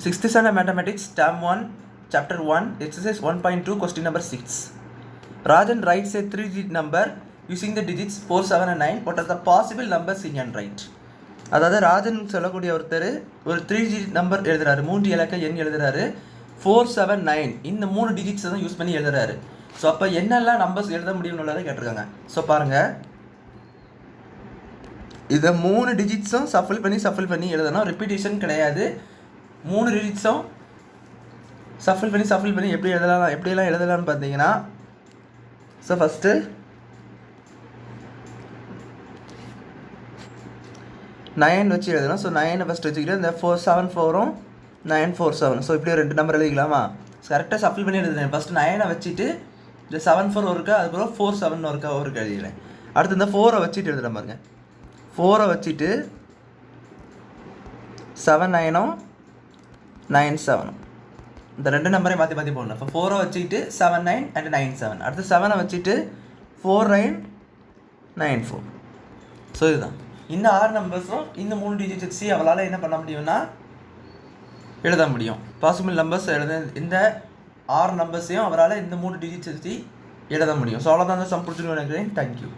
6th standard mathematics term 1 chapter 1 exercise 1.2 question number 6. Rajan writes a 3-digit number using the digits 4, 7 and 9. What are the possible numbers in and right? அதாவது ராஜன் சொல்லக்கூடிய ஒருத்தர் ஒரு 3 digit number எழுதுறாரு, 3 இலக்க எண் எழுதுறாரு, 4, 7, 9 இந்த 3 டிஜிட்ஸை தான் யூஸ் பண்ணி எழுதுறாரு. ஸோ அப்போ என்னெல்லாம் நம்பர்ஸ் எழுத முடியும்னு கேட்டிருக்காங்க. ஸோ பாருங்கள், இதை 3 டிஜிட்ஸும் சஃபில் பண்ணி எழுதணும். ரிப்பீட்டேஷன் கிடையாது. 3 டிஜிட்ஸும் சஃபில் பண்ணி எப்படியெல்லாம் எழுதலாம்னு பார்த்தீங்கன்னா, ஸோ ஃபஸ்ட்டு 9 வச்சு எழுதணும். ஸோ 9 ஃபஸ்ட்டு வச்சுக்கிட்டு இந்த 4, 7, 4ம் 9, 4, 7. ஸோ இப்படி 2 நம்பர் எழுதிக்கலாமா? கரெக்டாக சஃபில் பண்ணி எழுதுறேன். ஃபஸ்ட்டு 9 வச்சுட்டு இந்த 7, 4 ஒருக்கா, அதுக்கப்புறம் 4, 7 ஒருக்கா எழுதிக்கிறேன். அடுத்து இந்த 4 வச்சுட்டு எழுதுகிறேன் பாருங்க. 4 வச்சுட்டு 7, 9, 9, 7 இந்த 2 நம்பரையும் மாற்றி போடணும். இப்போ 4 வச்சுக்கிட்டு 7, 9 and 9, 7. அடுத்து 7 வச்சுட்டு 4, 9, 9, 4. ஸோ இதுதான் இந்த 6 நம்பர்ஸும் இந்த 3 டிஜிட் வச்சு அவளால் என்ன பண்ண முடியும்னா எழுத முடியும். பாசிபிள் நம்பர்ஸ் இந்த 6 நம்பர்ஸையும் அவரால் இந்த 3 டிஜிட்ஸ் வச்சு எழுத முடியும். ஸோ அவ்வளோதான், அந்த சம் பிடிச்சிருக்கோம் நினைக்கிறேன். தேங்க்யூ.